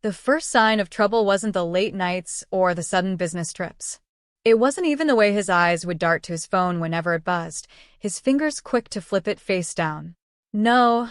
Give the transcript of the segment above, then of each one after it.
The first sign of trouble wasn't the late nights or the sudden business trips. It wasn't even the way his eyes would dart to his phone whenever it buzzed, his fingers quick to flip it face down. No,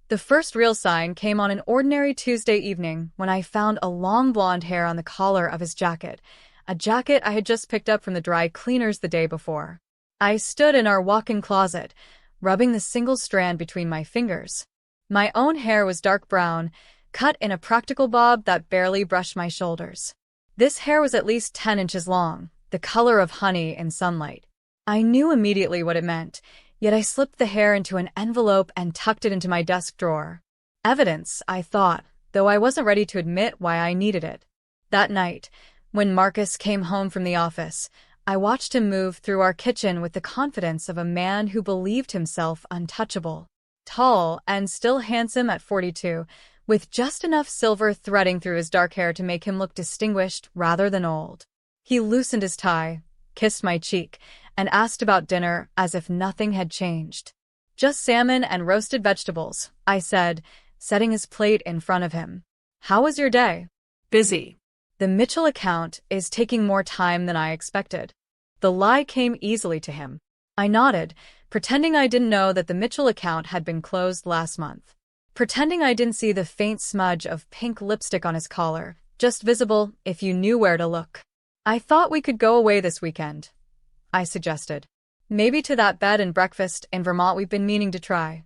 the first real sign came on an ordinary Tuesday evening when I found a long blonde hair on the collar of his jacket, a jacket I had just picked up from the dry cleaners the day before. I stood in our walk-in closet, rubbing the single strand between my fingers. My own hair was dark brown, cut in a practical bob that barely brushed my shoulders. This hair was at least 10 inches long, the color of honey in sunlight. I knew immediately what it meant, yet I slipped the hair into an envelope and tucked it into my desk drawer. Evidence, I thought, though I wasn't ready to admit why I needed it. That night, when Marcus came home from the office, I watched him move through our kitchen with the confidence of a man who believed himself untouchable. Tall and still handsome at 42, with just enough silver threading through his dark hair to make him look distinguished rather than old. He loosened his tie, kissed my cheek, and asked about dinner as if nothing had changed. "Just salmon and roasted vegetables," I said, setting his plate in front of him. "How was your day?" "Busy." "The Mitchell account is taking more time than I expected." The lie came easily to him. I nodded, pretending I didn't know that the Mitchell account had been closed last month. Pretending I didn't see the faint smudge of pink lipstick on his collar, just visible if you knew where to look. "I thought we could go away this weekend," I suggested. "Maybe to that bed and breakfast in Vermont we've been meaning to try."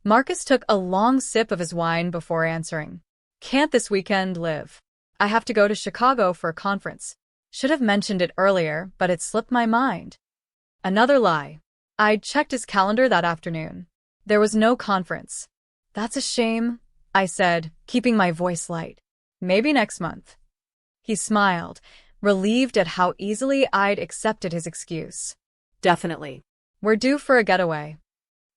Marcus took a long sip of his wine before answering. "Can't this weekend, Liv. I have to go to Chicago for a conference. Should have mentioned it earlier, but it slipped my mind." Another lie. I'd checked his calendar that afternoon. There was no conference. "That's a shame," I said, keeping my voice light. "Maybe next month." He smiled, relieved at how easily I'd accepted his excuse. "Definitely. We're due for a getaway."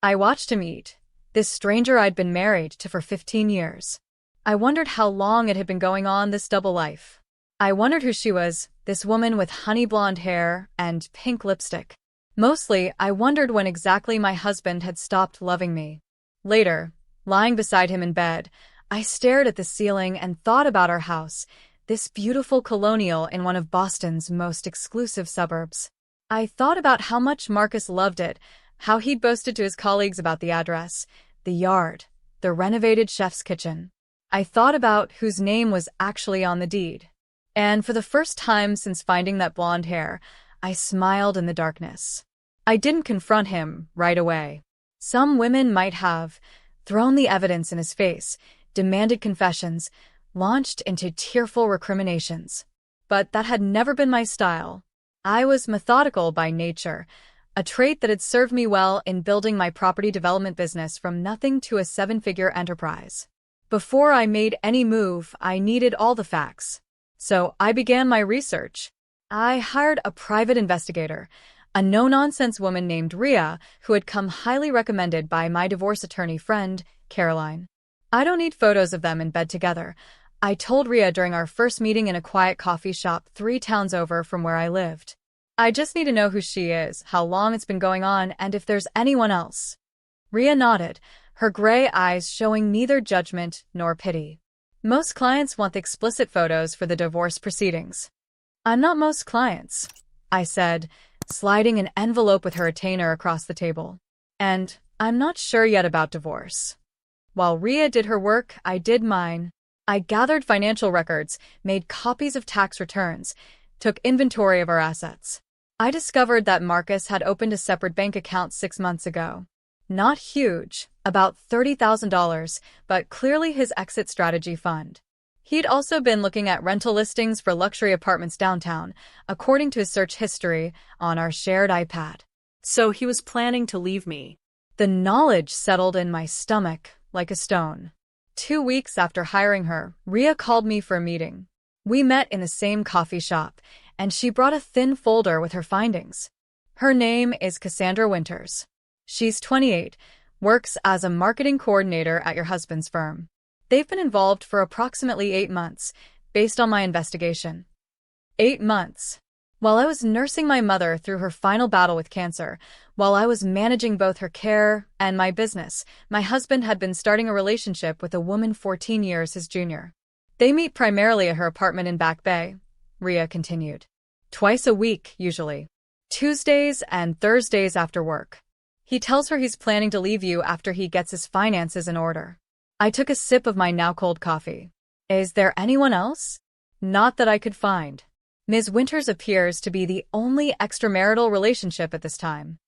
I watched him eat, this stranger I'd been married to for 15 years. I wondered how long it had been going on, this double life. I wondered who she was, this woman with honey blonde hair and pink lipstick. Mostly, I wondered when exactly my husband had stopped loving me. Later, lying beside him in bed, I stared at the ceiling and thought about our house, this beautiful colonial in one of Boston's most exclusive suburbs. I thought about how much Marcus loved it, how he'd boasted to his colleagues about the address, the yard, the renovated chef's kitchen. I thought about whose name was actually on the deed. And for the first time since finding that blonde hair, I smiled in the darkness. I didn't confront him right away. Some women might have thrown the evidence in his face, demanded confessions, launched into tearful recriminations. But that had never been my style. I was methodical by nature, a trait that had served me well in building my property development business from nothing to a 7-figure enterprise. Before I made any move, I needed all the facts. So I began my research. I hired a private investigator, a no-nonsense woman named Rhea, who had come highly recommended by my divorce attorney friend, Caroline. "I don't need photos of them in bed together," I told Rhea during our first meeting in a quiet coffee shop 3 towns over from where I lived. "I just need to know who she is, how long it's been going on, and if there's anyone else." Rhea nodded, her gray eyes showing neither judgment nor pity. "Most clients want the explicit photos for the divorce proceedings." "I'm not most clients," I said, sliding an envelope with her retainer across the table. "And I'm not sure yet about divorce." While Rhea did her work, I did mine. I gathered financial records, made copies of tax returns, took inventory of our assets. I discovered that Marcus had opened a separate bank account 6 months ago. Not huge, about $30,000, but clearly his exit strategy fund. He'd also been looking at rental listings for luxury apartments downtown, according to his search history on our shared iPad. So he was planning to leave me. The knowledge settled in my stomach like a stone. 2 weeks after hiring her, Rhea called me for a meeting. We met in the same coffee shop, and she brought a thin folder with her findings. Her name is Cassandra Winters. She's 28, works as a marketing coordinator at your husband's firm. They've been involved for approximately 8 months, based on my investigation. 8 months. While I was nursing my mother through her final battle with cancer, while I was managing both her care and my business, my husband had been starting a relationship with a woman 14 years his junior. They meet primarily at her apartment in Back Bay, Rhea continued. Twice a week, usually. Tuesdays and Thursdays after work. He tells her he's planning to leave you after he gets his finances in order. I took a sip of my now cold coffee. Is there anyone else? Not that I could find. Ms. Winters appears to be the only extramarital relationship at this time.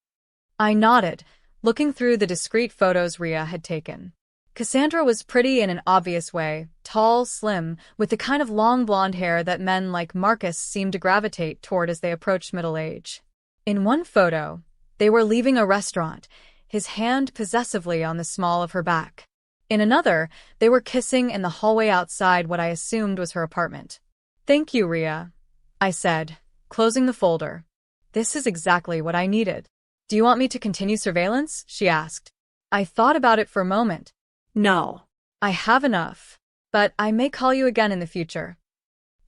I nodded, looking through the discreet photos Rhea had taken. Cassandra was pretty in an obvious way, tall, slim, with the kind of long blonde hair that men like Marcus seemed to gravitate toward as they approached middle age. In one photo, they were leaving a restaurant, his hand possessively on the small of her back. In another, they were kissing in the hallway outside what I assumed was her apartment. Thank you, Rhea, I said, closing the folder. This is exactly what I needed. Do you want me to continue surveillance? She asked. I thought about it for a moment. No. I have enough, but I may call you again in the future.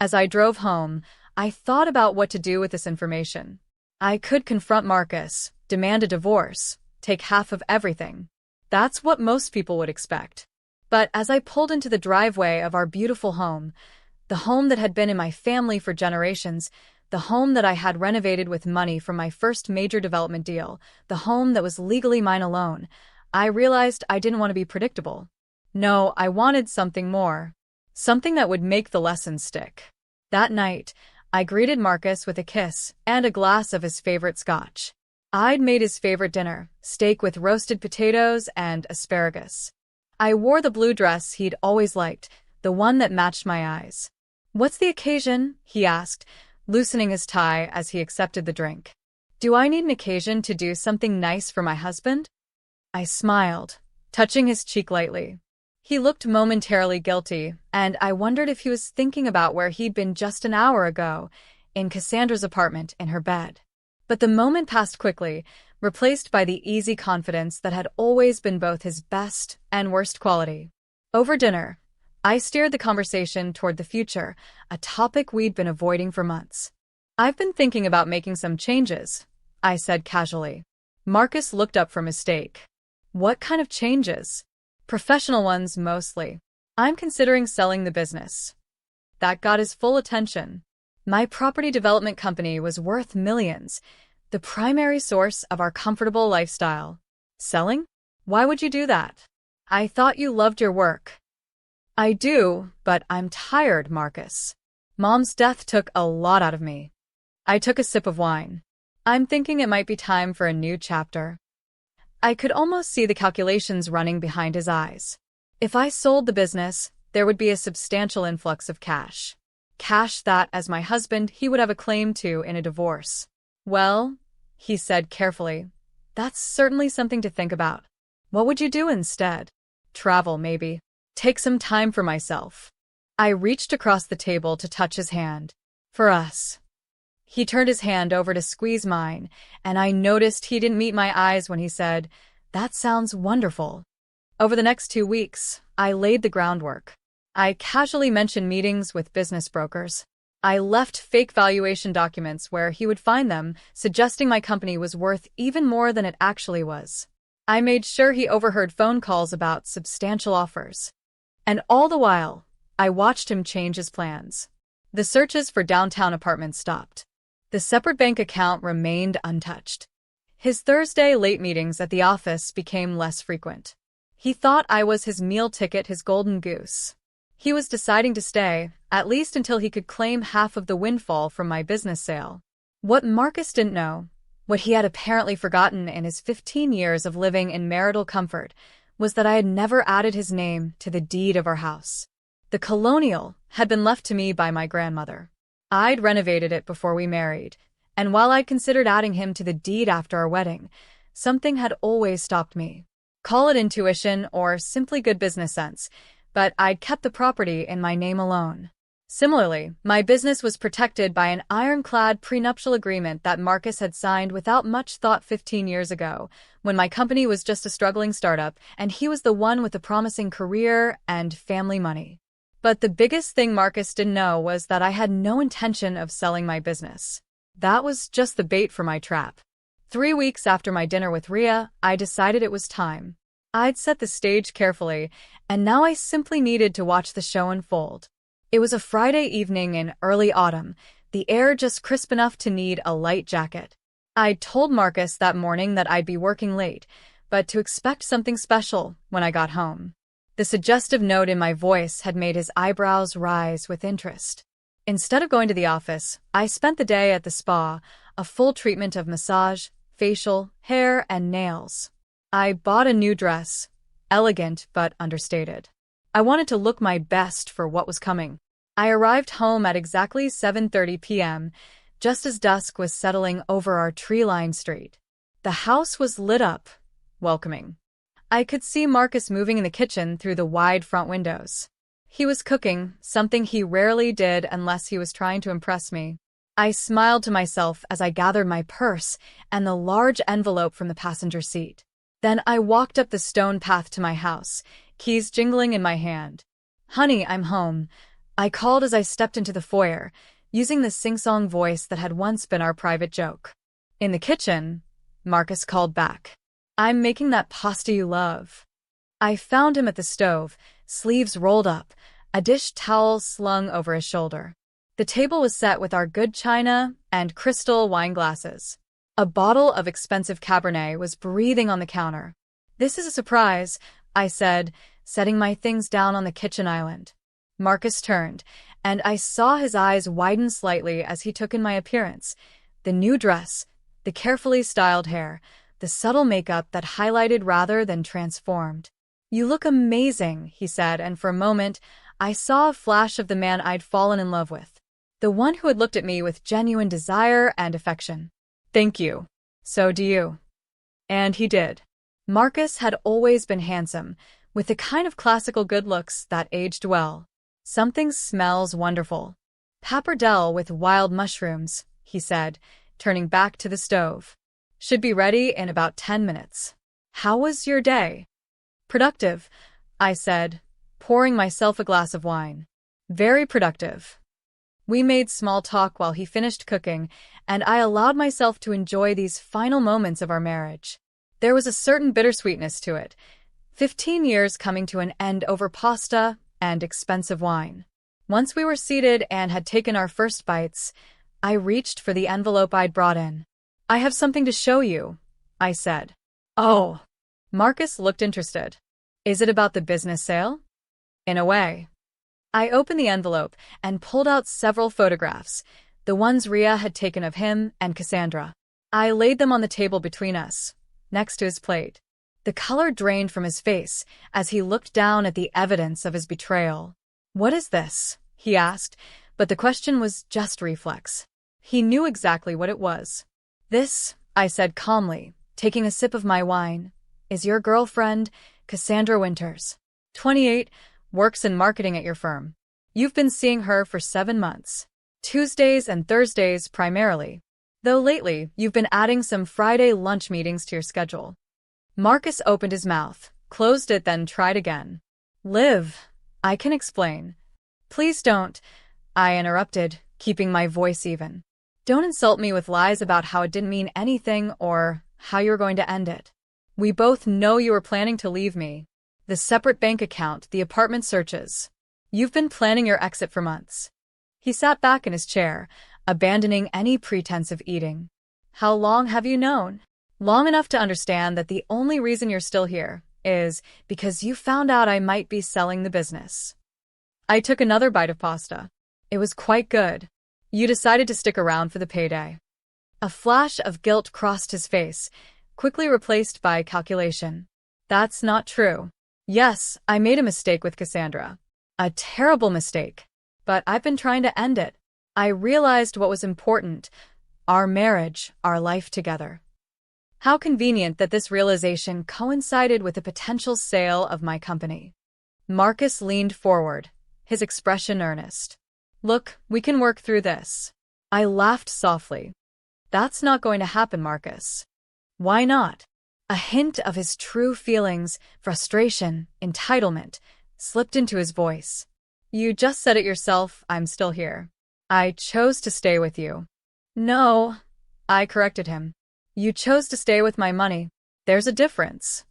As I drove home, I thought about what to do with this information. I could confront Marcus, demand a divorce, take half of everything. That's what most people would expect. But as I pulled into the driveway of our beautiful home, the home that had been in my family for generations, the home that I had renovated with money from my first major development deal, the home that was legally mine alone, I realized I didn't want to be predictable. No, I wanted something more. Something that would make the lesson stick. That night, I greeted Marcus with a kiss and a glass of his favorite scotch. I'd made his favorite dinner, steak with roasted potatoes and asparagus. I wore the blue dress he'd always liked, the one that matched my eyes. What's the occasion? He asked, loosening his tie as he accepted the drink. Do I need an occasion to do something nice for my husband? I smiled, touching his cheek lightly. He looked momentarily guilty, and I wondered if he was thinking about where he'd been just an hour ago, in Cassandra's apartment in her bed. But the moment passed quickly, replaced by the easy confidence that had always been both his best and worst quality. Over dinner, I steered the conversation toward the future, a topic we'd been avoiding for months. I've been thinking about making some changes, I said casually. Marcus looked up from his steak. What kind of changes? Professional ones, mostly. I'm considering selling the business. That got his full attention. My property development company was worth millions, the primary source of our comfortable lifestyle. Selling? Why would you do that? I thought you loved your work. I do, but I'm tired, Marcus. Mom's death took a lot out of me. I took a sip of wine. I'm thinking it might be time for a new chapter. I could almost see the calculations running behind his eyes. If I sold the business, there would be a substantial influx of cash. Cash that, as my husband, he would have a claim to in a divorce. Well, he said carefully, that's certainly something to think about. What would you do instead? Travel, maybe. Take some time for myself. I reached across the table to touch his hand. For us. He turned his hand over to squeeze mine, and I noticed he didn't meet my eyes when he said, that sounds wonderful. Over the next 2 weeks, I laid the groundwork. I casually mentioned meetings with business brokers. I left fake valuation documents where he would find them, suggesting my company was worth even more than it actually was. I made sure he overheard phone calls about substantial offers. And all the while, I watched him change his plans. The searches for downtown apartments stopped. The separate bank account remained untouched. His Thursday late meetings at the office became less frequent. He thought I was his meal ticket, his golden goose. He was deciding to stay, at least until he could claim half of the windfall from my business sale. What Marcus didn't know, what he had apparently forgotten in his 15 years of living in marital comfort, was that I had never added his name to the deed of our house. The colonial had been left to me by my grandmother. I'd renovated it before we married, and while I'd considered adding him to the deed after our wedding, something had always stopped me. Call it intuition or simply good business sense, but I'd kept the property in my name alone. Similarly, my business was protected by an ironclad prenuptial agreement that Marcus had signed without much thought 15 years ago, when my company was just a struggling startup and he was the one with the promising career and family money. But the biggest thing Marcus didn't know was that I had no intention of selling my business. That was just the bait for my trap. 3 weeks after my dinner with Rhea, I decided it was time. I'd set the stage carefully, and now I simply needed to watch the show unfold. It was a Friday evening in early autumn, the air just crisp enough to need a light jacket. I'd told Marcus that morning that I'd be working late, but to expect something special when I got home. The suggestive note in my voice had made his eyebrows rise with interest. Instead of going to the office, I spent the day at the spa, a full treatment of massage, facial, hair, and nails. I bought a new dress, elegant but understated. I wanted to look my best for what was coming. I arrived home at exactly 7:30 p.m., just as dusk was settling over our tree-lined street. The house was lit up, welcoming. I could see Marcus moving in the kitchen through the wide front windows. He was cooking, something he rarely did unless he was trying to impress me. I smiled to myself as I gathered my purse and the large envelope from the passenger seat. Then I walked up the stone path to my house, keys jingling in my hand. "Honey, I'm home," I called as I stepped into the foyer, using the sing-song voice that had once been our private joke. In the kitchen, Marcus called back. "I'm making that pasta you love." I found him at the stove, sleeves rolled up, a dish towel slung over his shoulder. The table was set with our good china and crystal wine glasses. A bottle of expensive Cabernet was breathing on the counter. "This is a surprise," I said, setting my things down on the kitchen island. Marcus turned, and I saw his eyes widen slightly as he took in my appearance. The new dress, the carefully styled hair, the subtle makeup that highlighted rather than transformed. "You look amazing," he said, and for a moment, I saw a flash of the man I'd fallen in love with. The one who had looked at me with genuine desire and affection. "Thank you. So do you." And he did. Marcus had always been handsome, with the kind of classical good looks that aged well. "Something smells wonderful. Pappardelle with wild mushrooms," he said, turning back to the stove. "Should be ready in about 10 minutes. How was your day?" "Productive," I said, pouring myself a glass of wine. "Very productive." We made small talk while he finished cooking, and I allowed myself to enjoy these final moments of our marriage. There was a certain bittersweetness to it. 15 years coming to an end over pasta and expensive wine. Once we were seated and had taken our first bites, I reached for the envelope I'd brought in. "I have something to show you," I said. "Oh." Marcus looked interested. "Is it about the business sale?" "In a way." I opened the envelope and pulled out several photographs, the ones Ria had taken of him and Cassandra. I laid them on the table between us, next to his plate. The color drained from his face as he looked down at the evidence of his betrayal. "What is this?" he asked, but the question was just reflex. He knew exactly what it was. "This," I said calmly, taking a sip of my wine, "is your girlfriend, Cassandra Winters. 28, works in marketing at your firm. You've been seeing her for 7 months. Tuesdays and Thursdays primarily. Though lately, you've been adding some Friday lunch meetings to your schedule." Marcus opened his mouth, closed it, then tried again. "Liv, I can explain." "Please don't," I interrupted, keeping my voice even. "Don't insult me with lies about how it didn't mean anything or how you were going to end it. We both know you were planning to leave me. The separate bank account, the apartment searches. You've been planning your exit for months." He sat back in his chair, abandoning any pretense of eating. "How long have you known?" "Long enough to understand that the only reason you're still here is because you found out I might be selling the business." I took another bite of pasta. It was quite good. "You decided to stick around for the payday." A flash of guilt crossed his face, quickly replaced by calculation. "That's not true. Yes, I made a mistake with Cassandra. A terrible mistake. But I've been trying to end it. I realized what was important: our marriage, our life together." How convenient that this realization coincided with the potential sale of my company. Marcus leaned forward, his expression earnest. "Look, we can work through this." I laughed softly. "That's not going to happen, Marcus." "Why not?" A hint of his true feelings, frustration, entitlement, slipped into his voice. "You just said it yourself, I'm still here. I chose to stay with you." "No," I corrected him. "You chose to stay with my money. There's a difference."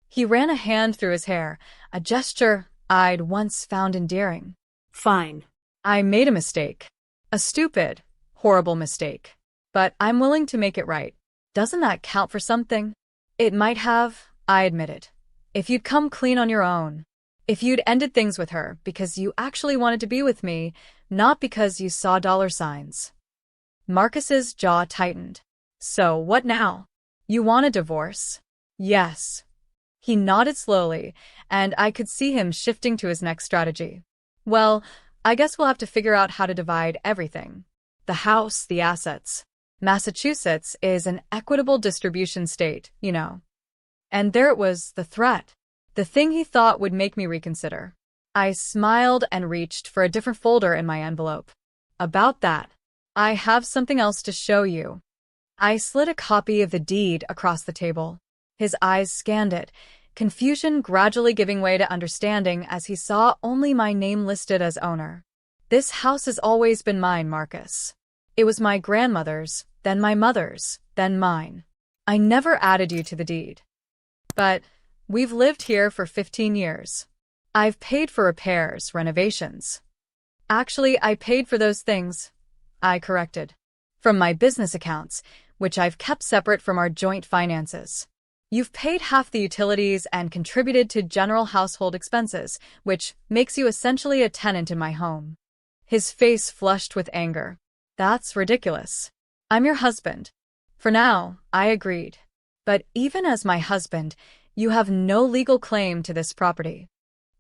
He ran a hand through his hair, a gesture I'd once found endearing. "Fine. I made a mistake. A stupid, horrible mistake. But I'm willing to make it right. Doesn't that count for something? It might have, I admit it. If you'd come clean on your own. If you'd ended things with her because you actually wanted to be with me, not because you saw dollar signs. Marcus's jaw tightened. So, what now? You want a divorce? Yes. He nodded slowly, and I could see him shifting to his next strategy. Well, I guess we'll have to figure out how to divide everything. The house, the assets. Massachusetts is an equitable distribution state, you know. And there it was, the threat. The thing he thought would make me reconsider. I smiled and reached for a different folder in my envelope. About that, I have something else to show you. I slid a copy of the deed across the table. His eyes scanned it, confusion gradually giving way to understanding as he saw only my name listed as owner. This house has always been mine, Marcus. It was my grandmother's, then my mother's, then mine. I never added you to the deed. But we've lived here for 15 years. I've paid for repairs, renovations. Actually, I paid for those things, I corrected, from my business accounts, which I've kept separate from our joint finances. You've paid half the utilities and contributed to general household expenses, which makes you essentially a tenant in my home. His face flushed with anger. That's ridiculous. I'm your husband. For now, I agreed. But even as my husband, you have no legal claim to this property.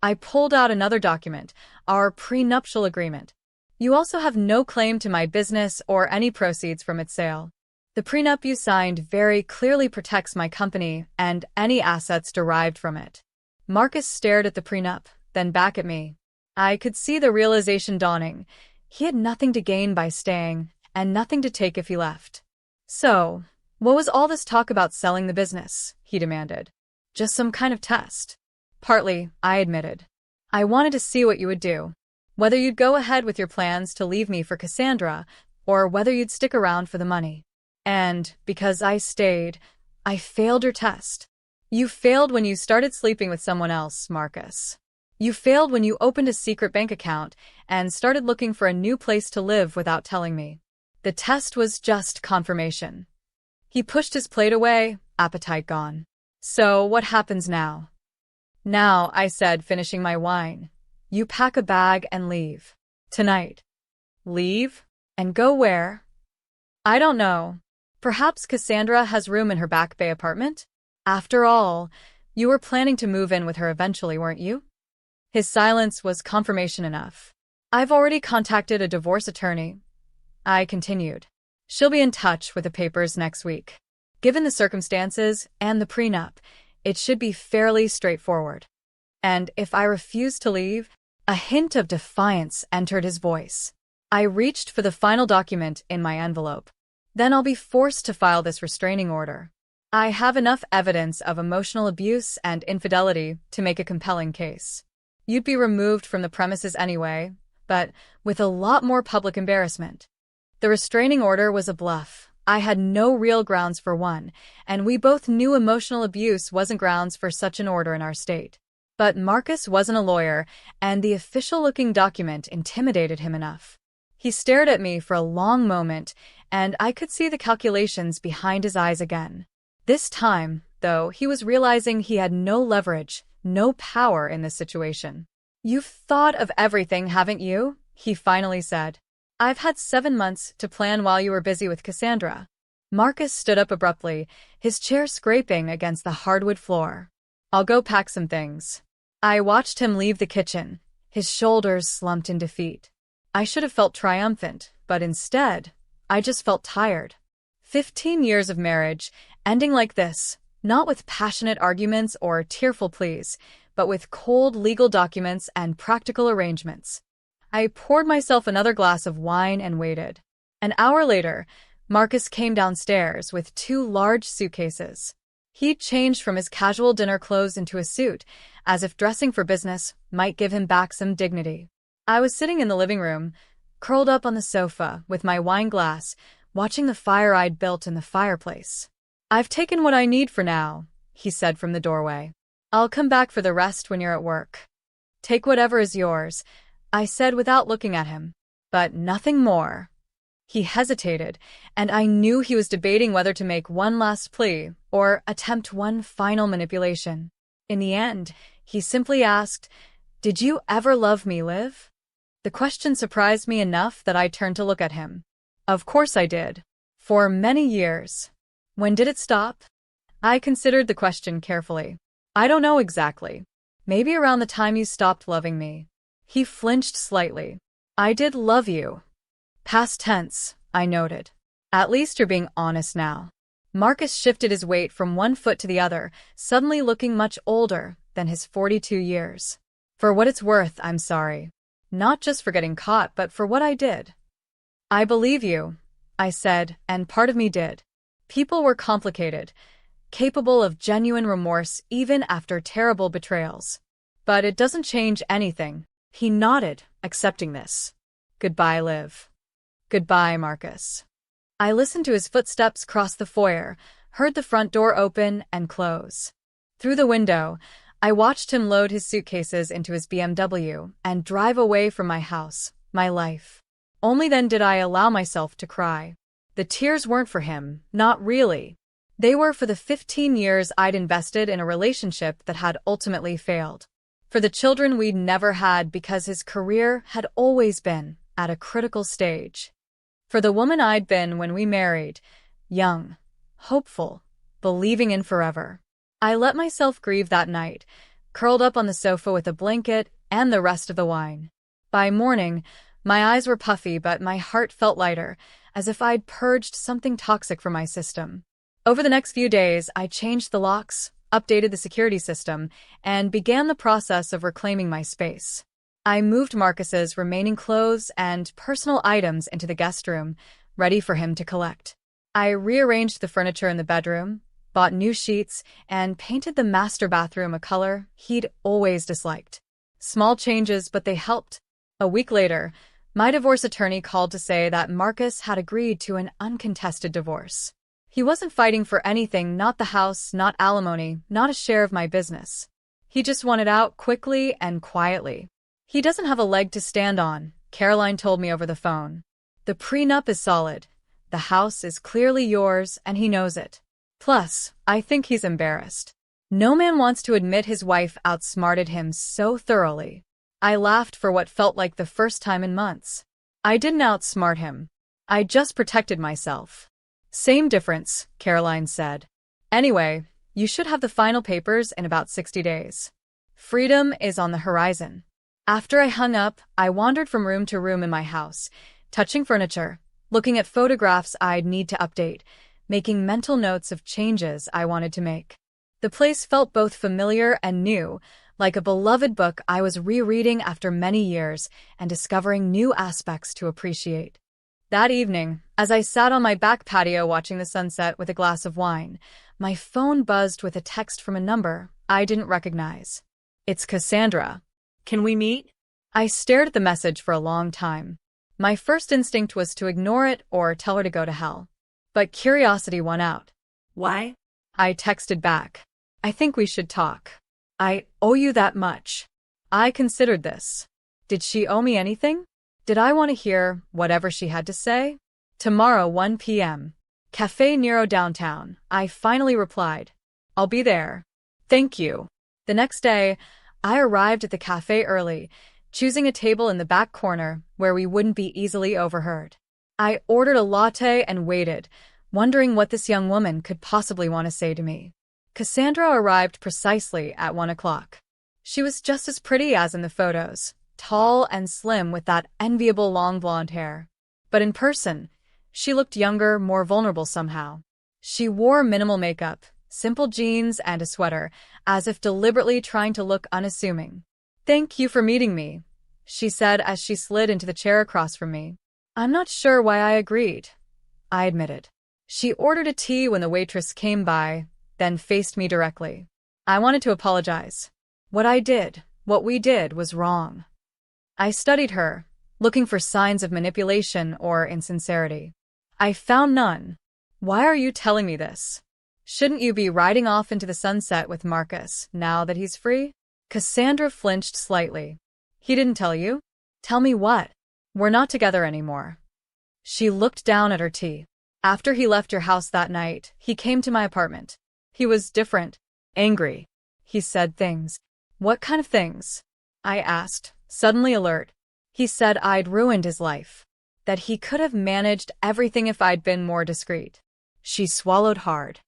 I pulled out another document, our prenuptial agreement. You also have no claim to my business or any proceeds from its sale. The prenup you signed very clearly protects my company and any assets derived from it. Marcus stared at the prenup, then back at me. I could see the realization dawning. He had nothing to gain by staying, and nothing to take if he left. So, what was all this talk about selling the business? He demanded. Just some kind of test. Partly, I admitted. I wanted to see what you would do. Whether you'd go ahead with your plans to leave me for Cassandra, or whether you'd stick around for the money. And, because I stayed, I failed your test. You failed when you started sleeping with someone else, Marcus. You failed when you opened a secret bank account and started looking for a new place to live without telling me. The test was just confirmation. He pushed his plate away, appetite gone. So, what happens now? Now, I said, finishing my wine. You pack a bag and leave. Tonight. Leave? And go where? I don't know. Perhaps Cassandra has room in her Back Bay apartment? After all, you were planning to move in with her eventually, weren't you? His silence was confirmation enough. I've already contacted a divorce attorney. I continued. She'll be in touch with the papers next week. Given the circumstances and the prenup, it should be fairly straightforward. And if I refuse to leave, a hint of defiance entered his voice. I reached for the final document in my envelope. Then I'll be forced to file this restraining order. I have enough evidence of emotional abuse and infidelity to make a compelling case. You'd be removed from the premises anyway, but with a lot more public embarrassment. The restraining order was a bluff. I had no real grounds for one, and we both knew emotional abuse wasn't grounds for such an order in our state. But Marcus wasn't a lawyer, and the official-looking document intimidated him enough. He stared at me for a long moment, and I could see the calculations behind his eyes again. This time, though, he was realizing he had no leverage, no power in this situation. You've thought of everything, haven't you? He finally said. I've had 7 months to plan while you were busy with Cassandra. Marcus stood up abruptly, his chair scraping against the hardwood floor. I'll go pack some things. I watched him leave the kitchen, his shoulders slumped in defeat. I should have felt triumphant, but instead, I just felt tired. 15 years of marriage, ending like this, not with passionate arguments or tearful pleas, but with cold legal documents and practical arrangements. I poured myself another glass of wine and waited. An hour later, Marcus came downstairs with 2 large suitcases. He'd changed from his casual dinner clothes into a suit, as if dressing for business might give him back some dignity. I was sitting in the living room, curled up on the sofa with my wine glass, watching the fire I'd built in the fireplace. I've taken what I need for now, he said from the doorway. I'll come back for the rest when you're at work. Take whatever is yours. I said without looking at him. But nothing more. He hesitated, and I knew he was debating whether to make one last plea or attempt one final manipulation. In the end, he simply asked, "Did you ever love me, Liv?" The question surprised me enough that I turned to look at him. Of course I did. For many years. When did it stop? I considered the question carefully. I don't know exactly. Maybe around the time you stopped loving me. He flinched slightly. I did love you. Past tense, I noted. At least you're being honest now. Marcus shifted his weight from one foot to the other, suddenly looking much older than his 42 years. For what it's worth, I'm sorry. Not just for getting caught, but for what I did. I believe you, I said, and part of me did. People were complicated, capable of genuine remorse even after terrible betrayals. But it doesn't change anything. He nodded, accepting this. Goodbye, Liv. Goodbye, Marcus. I listened to his footsteps cross the foyer, heard the front door open and close. Through the window, I watched him load his suitcases into his BMW and drive away from my house, my life. Only then did I allow myself to cry. The tears weren't for him, not really. They were for the 15 years I'd invested in a relationship that had ultimately failed. For the children we'd never had because his career had always been at a critical stage. For the woman I'd been when we married, young, hopeful, believing in forever. I let myself grieve that night, curled up on the sofa with a blanket and the rest of the wine. By morning, my eyes were puffy but my heart felt lighter, as if I'd purged something toxic from my system. Over the next few days, I changed the locks, updated the security system, and began the process of reclaiming my space. I moved Marcus's remaining clothes and personal items into the guest room, ready for him to collect. I rearranged the furniture in the bedroom, bought new sheets, and painted the master bathroom a color he'd always disliked. Small changes, but they helped. A week later, my divorce attorney called to say that Marcus had agreed to an uncontested divorce. He wasn't fighting for anything, not the house, not alimony, not a share of my business. He just wanted out quickly and quietly. He doesn't have a leg to stand on, Caroline told me over the phone. The prenup is solid. The house is clearly yours, and he knows it. Plus, I think he's embarrassed. No man wants to admit his wife outsmarted him so thoroughly. I laughed for what felt like the first time in months. I didn't outsmart him. I just protected myself. Same difference, Caroline said. Anyway, you should have the final papers in about 60 days. Freedom is on the horizon. After I hung up, I wandered from room to room in my house, touching furniture, looking at photographs I'd need to update, making mental notes of changes I wanted to make. The place felt both familiar and new, like a beloved book I was rereading after many years and discovering new aspects to appreciate. That evening, as I sat on my back patio watching the sunset with a glass of wine, my phone buzzed with a text from a number I didn't recognize. It's Cassandra. Can we meet? I stared at the message for a long time. My first instinct was to ignore it or tell her to go to hell. But curiosity won out. Why? I texted back. I think we should talk. I owe you that much. I considered this. Did she owe me anything? Did I want to hear whatever she had to say? Tomorrow, 1 p.m. Cafe Nero downtown, I finally replied. I'll be there. Thank you. The next day, I arrived at the cafe early, choosing a table in the back corner where we wouldn't be easily overheard. I ordered a latte and waited, wondering what this young woman could possibly want to say to me. Cassandra arrived precisely at 1 o'clock. She was just as pretty as in the photos, tall and slim with that enviable long blonde hair. But in person, she looked younger, more vulnerable somehow. She wore minimal makeup, simple jeans and a sweater, as if deliberately trying to look unassuming. "Thank you for meeting me," she said as she slid into the chair across from me. "I'm not sure why I agreed," I admitted. She ordered a tea when the waitress came by, then faced me directly. I wanted to apologize. What we did was wrong. I studied her, looking for signs of manipulation or insincerity. I found none. Why are you telling me this? Shouldn't you be riding off into the sunset with Marcus now that he's free? Cassandra flinched slightly. He didn't tell you? Tell me what? We're not together anymore. She looked down at her tea. After he left your house that night, he came to my apartment. He was different. Angry. He said things. What kind of things? I asked, suddenly alert. He said I'd ruined his life. That he could have managed everything if I'd been more discreet. She swallowed hard.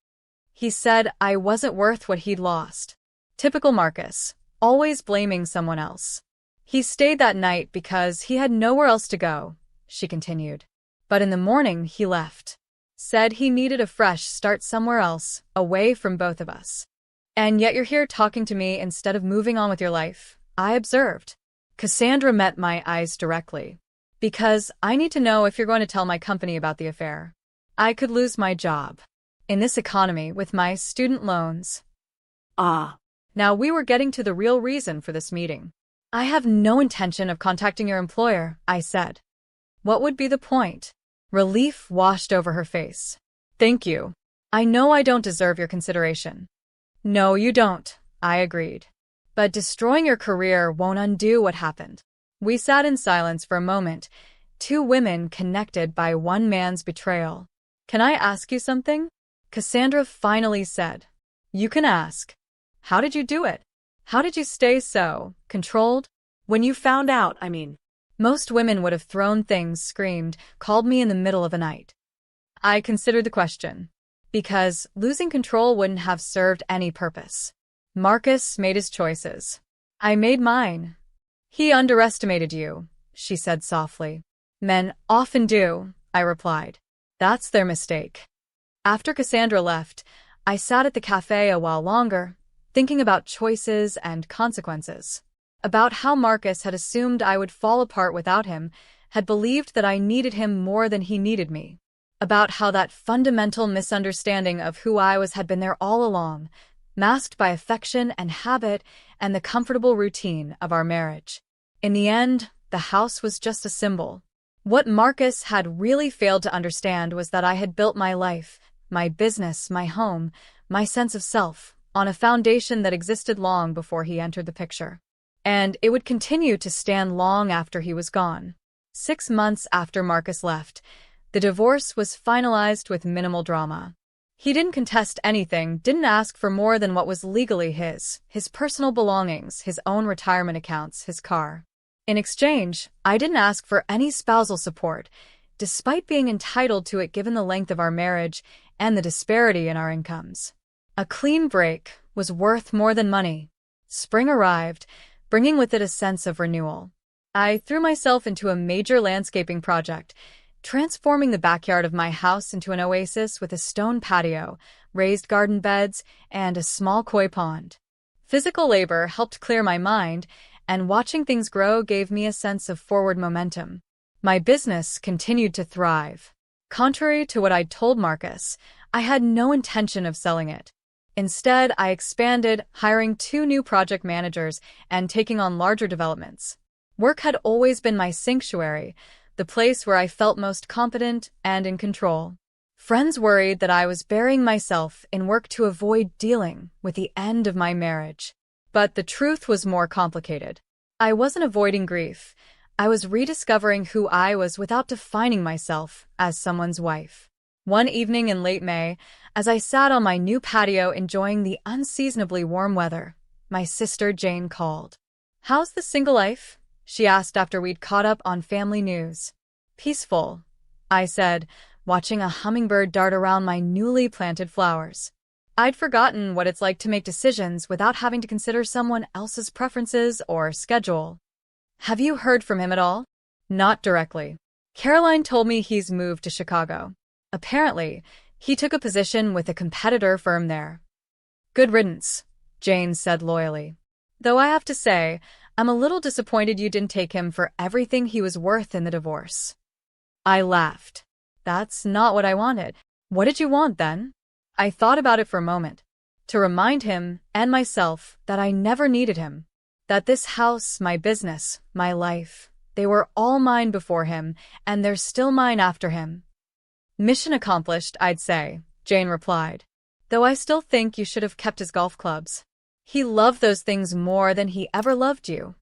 He said I wasn't worth what he'd lost. Typical Marcus, always blaming someone else. He stayed that night because he had nowhere else to go, she continued. But in the morning he left. Said he needed a fresh start somewhere else, away from both of us. And yet you're here talking to me instead of moving on with your life, I observed. Cassandra met my eyes directly. Because I need to know if you're going to tell my company about the affair. I could lose my job. In this economy, with my student loans. Now we were getting to the real reason for this meeting. I have no intention of contacting your employer, I said. What would be the point? Relief washed over her face. Thank you. I know I don't deserve your consideration. No, you don't, I agreed. But destroying your career won't undo what happened. We sat in silence for a moment, two women connected by one man's betrayal. Can I ask you something? Cassandra finally said. You can ask. How did you do it? How did you stay so controlled? When you found out, I mean. Most women would have thrown things, screamed, called me in the middle of the night. I considered the question. Because losing control wouldn't have served any purpose. Marcus made his choices. I made mine. He underestimated you, she said softly. Men often do, I replied. That's their mistake. After Cassandra left, I sat at the cafe a while longer, thinking about choices and consequences. About how Marcus had assumed I would fall apart without him, had believed that I needed him more than he needed me. About how that fundamental misunderstanding of who I was had been there all along, masked by affection and habit and the comfortable routine of our marriage. In the end, the house was just a symbol. What Marcus had really failed to understand was that I had built my life, my business, my home, my sense of self, on a foundation that existed long before he entered the picture. And it would continue to stand long after he was gone. 6 months after Marcus left, the divorce was finalized with minimal drama. He didn't contest anything, didn't ask for more than what was legally his personal belongings, his own retirement accounts, his car. In exchange, I didn't ask for any spousal support, despite being entitled to it given the length of our marriage and the disparity in our incomes. A clean break was worth more than money. Spring arrived, bringing with it a sense of renewal. I threw myself into a major landscaping project, transforming the backyard of my house into an oasis with a stone patio, raised garden beds, and a small koi pond. Physical labor helped clear my mind, and watching things grow gave me a sense of forward momentum. My business continued to thrive. Contrary to what I'd told Marcus, I had no intention of selling it. Instead, I expanded, hiring 2 new project managers and taking on larger developments. Work had always been my sanctuary, the place where I felt most competent and in control. Friends worried that I was burying myself in work to avoid dealing with the end of my marriage. But the truth was more complicated. I wasn't avoiding grief. I was rediscovering who I was without defining myself as someone's wife. One evening in late May, as I sat on my new patio enjoying the unseasonably warm weather, my sister Jane called. "How's the single life?" she asked after we'd caught up on family news. "Peaceful," I said, watching a hummingbird dart around my newly planted flowers. I'd forgotten what it's like to make decisions without having to consider someone else's preferences or schedule. "Have you heard from him at all?" "Not directly. Caroline told me he's moved to Chicago. Apparently, he took a position with a competitor firm there." "Good riddance," Jane said loyally. "Though I have to say, I'm a little disappointed you didn't take him for everything he was worth in the divorce." I laughed. "That's not what I wanted." "What did you want then?" I thought about it for a moment. To remind him and myself that I never needed him. That this house, my business, my life, they were all mine before him, and they're still mine after him. "Mission accomplished, I'd say," Jane replied. "Though I still think you should have kept his golf clubs. He loved those things more than he ever loved you."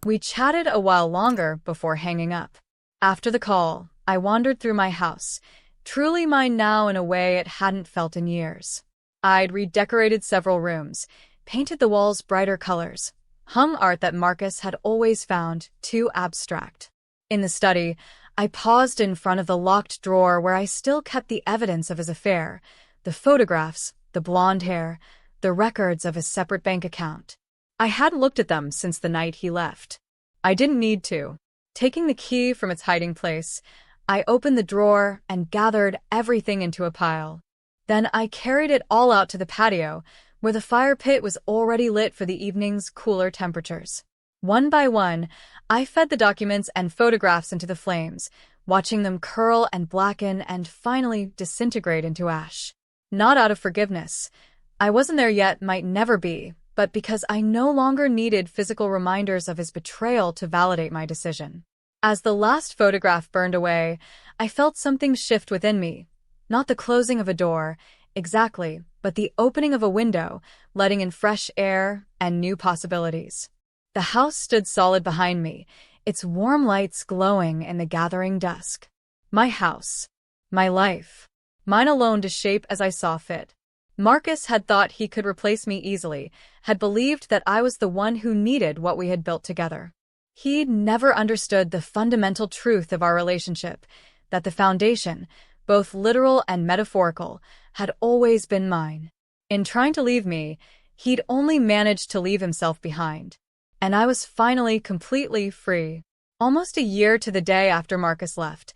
We chatted a while longer before hanging up. After the call, I wandered through my house, truly mine now in a way it hadn't felt in years. I'd redecorated several rooms, painted the walls brighter colors, hung art that Marcus had always found too abstract. In the study, I paused in front of the locked drawer where I still kept the evidence of his affair, the photographs, the blonde hair, the records of his separate bank account. I hadn't looked at them since the night he left. I didn't need to. Taking the key from its hiding place, I opened the drawer and gathered everything into a pile. Then I carried it all out to the patio, where the fire pit was already lit for the evening's cooler temperatures. One by one, I fed the documents and photographs into the flames, watching them curl and blacken and finally disintegrate into ash. Not out of forgiveness. I wasn't there yet, might never be, but because I no longer needed physical reminders of his betrayal to validate my decision. As the last photograph burned away, I felt something shift within me. Not the closing of a door, exactly, but the opening of a window, letting in fresh air and new possibilities. The house stood solid behind me, its warm lights glowing in the gathering dusk. My house. My life. Mine alone to shape as I saw fit. Marcus had thought he could replace me easily, had believed that I was the one who needed what we had built together. He'd never understood the fundamental truth of our relationship, that the foundation, both literal and metaphorical, had always been mine. In trying to leave me, he'd only managed to leave himself behind. And I was finally completely free. Almost a year to the day after Marcus left,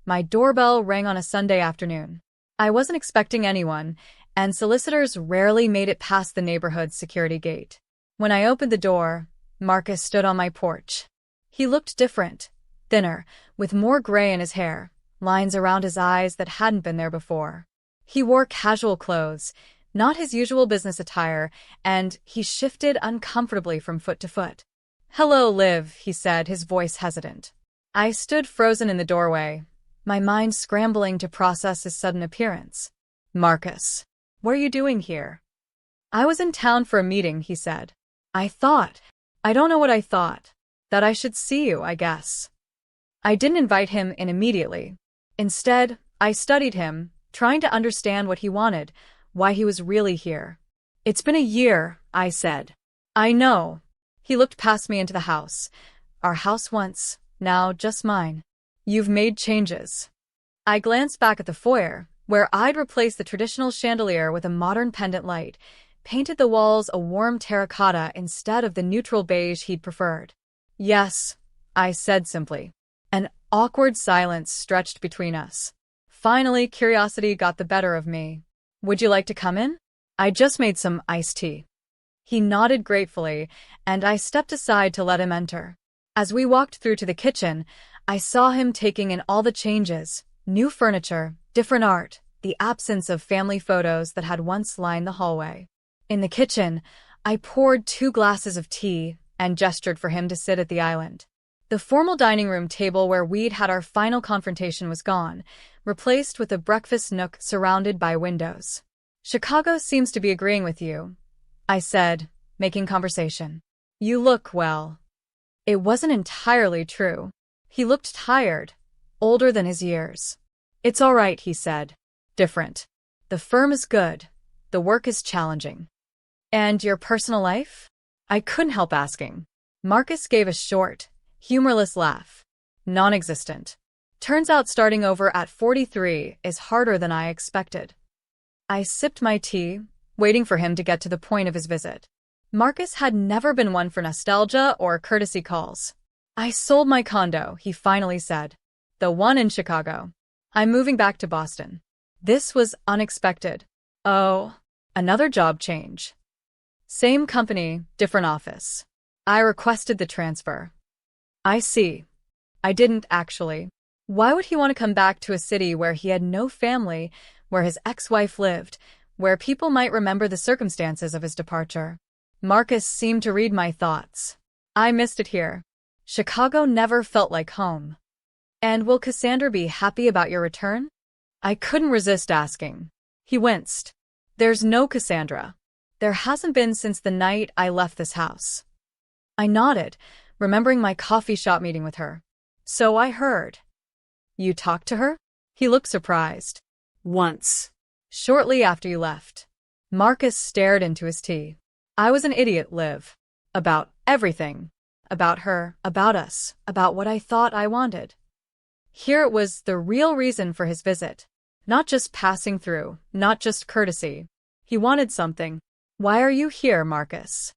my doorbell rang on a Sunday afternoon. I wasn't expecting anyone, and solicitors rarely made it past the neighborhood's security gate. When I opened the door, Marcus stood on my porch. He looked different, thinner, with more gray in his hair, lines around his eyes that hadn't been there before. He wore casual clothes, not his usual business attire, and he shifted uncomfortably from foot to foot. "Hello, Liv," he said, his voice hesitant. I stood frozen in the doorway, my mind scrambling to process his sudden appearance. "Marcus, what are you doing here?" "I was in town for a meeting," he said. I don't know what I thought. That I should see you, I guess." I didn't invite him in immediately. Instead, I studied him, trying to understand what he wanted, why he was really here. "It's been a year," I said. "I know." He looked past me into the house. Our house once, now just mine. "You've made changes." I glanced back at the foyer, where I'd replaced the traditional chandelier with a modern pendant light, painted the walls a warm terracotta instead of the neutral beige he'd preferred. "Yes," I said simply. An awkward silence stretched between us. Finally, curiosity got the better of me. "Would you like to come in? I just made some iced tea." He nodded gratefully, and I stepped aside to let him enter. As we walked through to the kitchen, I saw him taking in all the changes: new furniture, different art, the absence of family photos that had once lined the hallway. In the kitchen, I poured 2 glasses of tea and gestured for him to sit at the island. The formal dining room table where we'd had our final confrontation was gone, replaced with a breakfast nook surrounded by windows. "Chicago seems to be agreeing with you," I said, making conversation. "You look well." It wasn't entirely true. He looked tired, older than his years. "It's all right," he said. "Different. The firm is good. The work is challenging." "And your personal life?" I couldn't help asking. Marcus gave a short, humorless laugh. "Non-existent. Turns out starting over at 43 is harder than I expected." I sipped my tea, waiting for him to get to the point of his visit. Marcus had never been one for nostalgia or courtesy calls. "I sold my condo," he finally said. "The one in Chicago. I'm moving back to Boston." This was unexpected. "Oh, another job change." "Same company, different office." I requested the transfer. "I see." I didn't, actually. Why would he want to come back to a city where he had no family, where his ex-wife lived, where people might remember the circumstances of his departure? Marcus seemed to read my thoughts. "I missed it here. Chicago never felt like home." "And will Cassandra be happy about your return?" I couldn't resist asking. He winced. "There's no Cassandra. There hasn't been since the night I left this house." I nodded, remembering my coffee shop meeting with her. So I heard. You talked to her? He looked surprised. Once. Shortly after you left. Marcus stared into his tea. I was an idiot, Liv. About everything. About her, about us, about what I thought I wanted. Here it was the real reason for his visit. Not just passing through, not just courtesy. He wanted something. Why are you here, Marcus?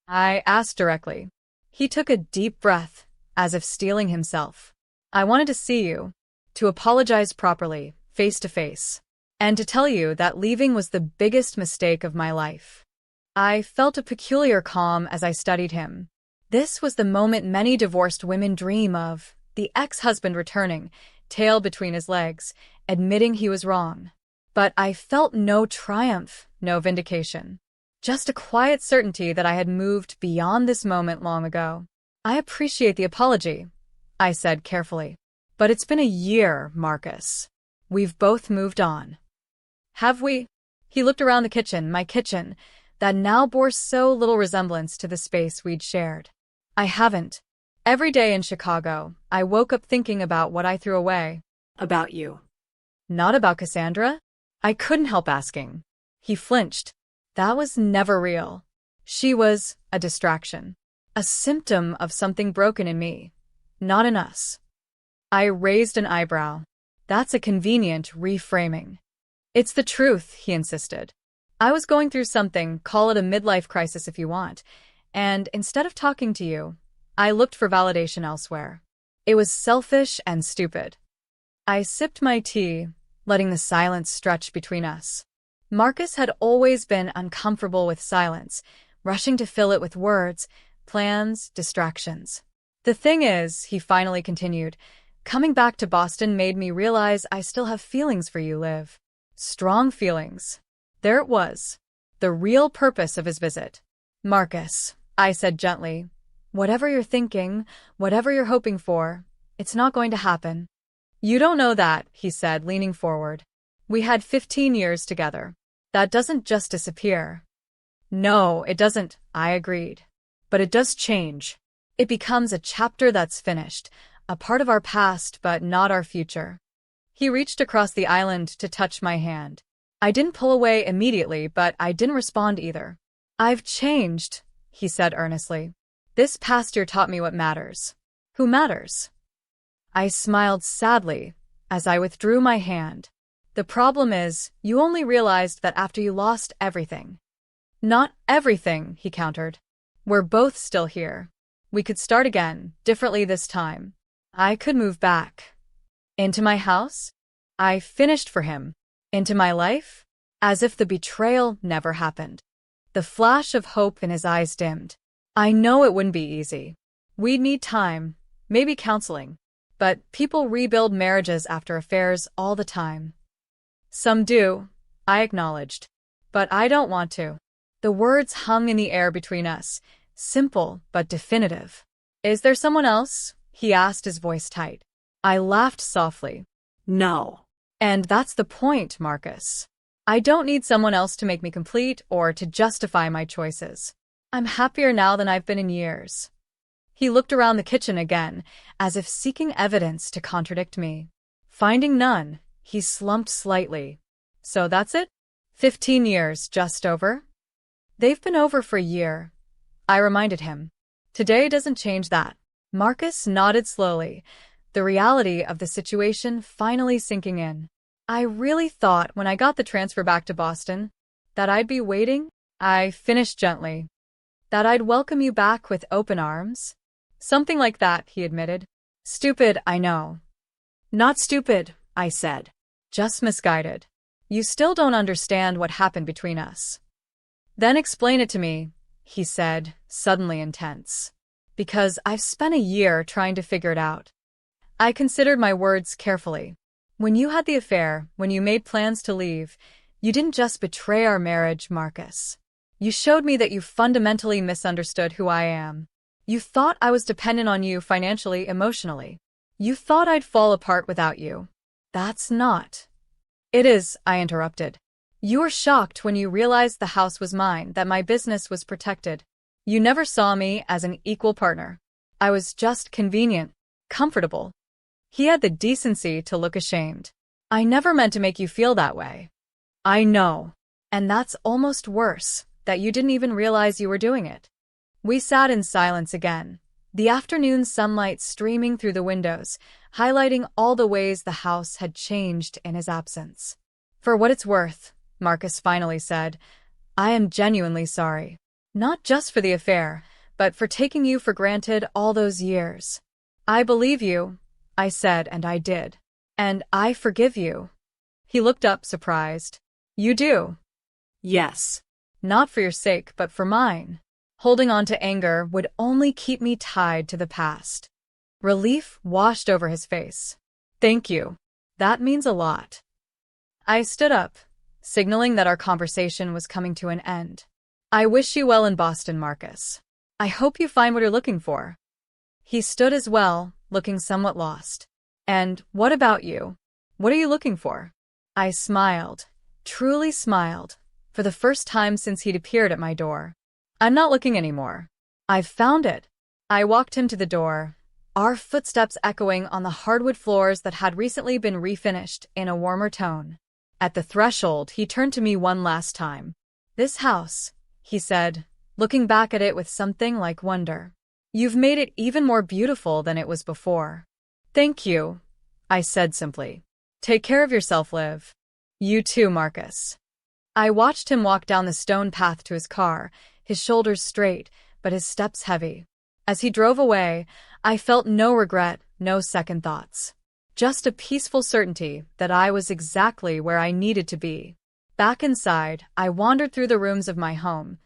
I asked directly. He took a deep breath, as if steeling himself. I wanted to see you, to apologize properly, face to face, and to tell you that leaving was the biggest mistake of my life. I felt a peculiar calm as I studied him. This was the moment many divorced women dream of, the ex-husband returning, tail between his legs, admitting he was wrong. But I felt no triumph, no vindication. Just a quiet certainty that I had moved beyond this moment long ago. I appreciate the apology, I said carefully. But it's been a year, Marcus. We've both moved on. Have we? He looked around the kitchen, my kitchen, that now bore so little resemblance to the space we'd shared. I haven't. Every day in Chicago, I woke up thinking about what I threw away. About you. Not about Cassandra? I couldn't help asking. He flinched. That was never real. She was a distraction. A symptom of something broken in me. Not in us. I raised an eyebrow. That's a convenient reframing. It's the truth, he insisted. I was going through something, call it a midlife crisis if you want, and instead of talking to you, I looked for validation elsewhere. It was selfish and stupid. I sipped my tea, letting the silence stretch between us. Marcus had always been uncomfortable with silence, rushing to fill it with words, plans, distractions. The thing is, he finally continued, coming back to Boston made me realize I still have feelings for you, Liv. Strong feelings. There it was. The real purpose of his visit. Marcus, I said gently, whatever you're thinking, whatever you're hoping for, it's not going to happen. You don't know that, he said, leaning forward. We had 15 years together. That doesn't just disappear. No, it doesn't, I agreed. But it does change. It becomes a chapter that's finished, a part of our past but not our future. He reached across the island to touch my hand. I didn't pull away immediately, but I didn't respond either. I've changed, he said earnestly. This past year taught me what matters. Who matters? I smiled sadly as I withdrew my hand. The problem is, you only realized that after you lost everything. Not everything, he countered. We're both still here. We could start again, differently this time. I could move back. Into my house? I finished for him. Into my life? As if the betrayal never happened. The flash of hope in his eyes dimmed. I know it wouldn't be easy. We'd need time, maybe counseling. But people rebuild marriages after affairs all the time. Some do, I acknowledged. But I don't want to. The words hung in the air between us, simple but definitive. Is there someone else? He asked, his voice tight. I laughed softly. No. And that's the point, Marcus. I don't need someone else to make me complete or to justify my choices. I'm happier now than I've been in years. He looked around the kitchen again, as if seeking evidence to contradict me. Finding none, he slumped slightly. So that's it? 15 years just over? They've been over for a year, I reminded him. Today doesn't change that. Marcus nodded slowly, the reality of the situation finally sinking in. I really thought when I got the transfer back to Boston that I'd be waiting. I finished gently. That I'd welcome you back with open arms? Something like that, he admitted. Stupid, I know. Not stupid, I said. Just misguided. You still don't understand what happened between us. Then explain it to me, he said, suddenly intense. Because I've spent a year trying to figure it out. I considered my words carefully. When you had the affair, when you made plans to leave, you didn't just betray our marriage, Marcus. You showed me that you fundamentally misunderstood who I am. You thought I was dependent on you financially, emotionally. You thought I'd fall apart without you. That's not. It is, I interrupted. You were shocked when you realized the house was mine, that my business was protected. You never saw me as an equal partner. I was just convenient, comfortable. He had the decency to look ashamed. I never meant to make you feel that way. I know. And that's almost worse, that you didn't even realize you were doing it. We sat in silence again, the afternoon sunlight streaming through the windows, highlighting all the ways the house had changed in his absence. For what it's worth, Marcus finally said, I am genuinely sorry. Not just for the affair, but for taking you for granted all those years. I believe you, I said, and I did. And I forgive you. He looked up, surprised. You do? Yes. Not for your sake, but for mine. Holding on to anger would only keep me tied to the past. Relief washed over his face. Thank you. That means a lot. I stood up, signaling that our conversation was coming to an end. I wish you well in Boston, Marcus. I hope you find what you're looking for. He stood as well, looking somewhat lost. And what about you? What are you looking for? I smiled, truly smiled, for the first time since he'd appeared at my door. I'm not looking anymore. I've found it. I walked him to the door, our footsteps echoing on the hardwood floors that had recently been refinished in a warmer tone. At the threshold, he turned to me one last time. This house, he said, looking back at it with something like wonder. You've made it even more beautiful than it was before. Thank you, I said simply. Take care of yourself, Liv. You too, Marcus. I watched him walk down the stone path to his car, his shoulders straight, but his steps heavy. As he drove away, I felt no regret, no second thoughts. Just a peaceful certainty that I was exactly where I needed to be. Back inside, I wandered through the rooms of my home,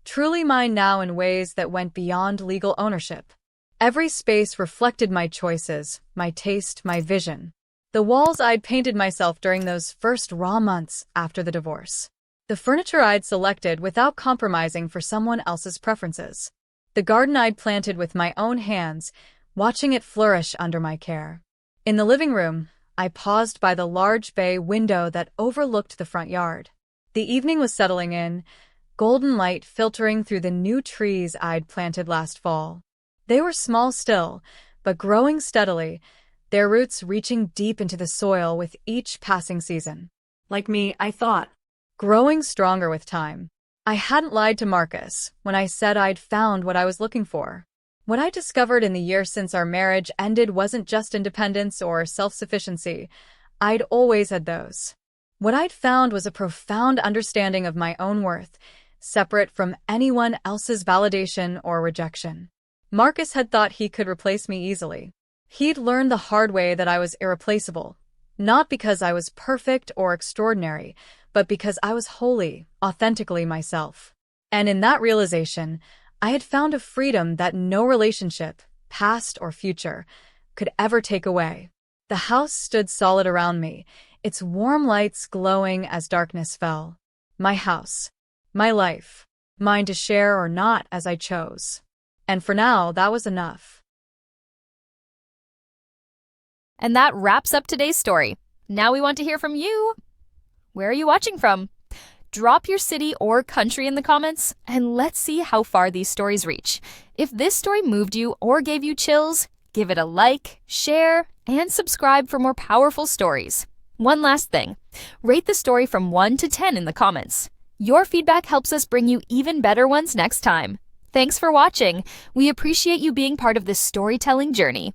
truly mine now in ways that went beyond legal ownership. Every space reflected my choices, my taste, my vision. The walls I'd painted myself during those first raw months after the divorce. The furniture I'd selected without compromising for someone else's preferences. The garden I'd planted with my own hands, watching it flourish under my care. In the living room, I paused by the large bay window that overlooked the front yard. The evening was settling in, golden light filtering through the new trees I'd planted last fall. They were small still, but growing steadily, their roots reaching deep into the soil with each passing season. Like me, I thought. Growing stronger with time. I hadn't lied to Marcus when I said I'd found what I was looking for. What I discovered in the year since our marriage ended wasn't just independence or self-sufficiency. I'd always had those. What I'd found was a profound understanding of my own worth, separate from anyone else's validation or rejection. Marcus had thought he could replace me easily. He'd learned the hard way that I was irreplaceable, not because I was perfect or extraordinary, but because I was wholly, authentically myself. And in that realization, I had found a freedom that no relationship, past or future, could ever take away. The house stood solid around me, its warm lights glowing as darkness fell. My house, my life, mine to share or not as I chose. And for now, that was enough. And that wraps up today's story. Now we want to hear from you. Where are you watching from? Drop your city or country in the comments, and let's see how far these stories reach. If this story moved you or gave you chills, give it a like, share, and subscribe for more powerful stories. One last thing, rate the story from 1 to 10 in the comments. Your feedback helps us bring you even better ones next time. Thanks for watching. We appreciate you being part of this storytelling journey.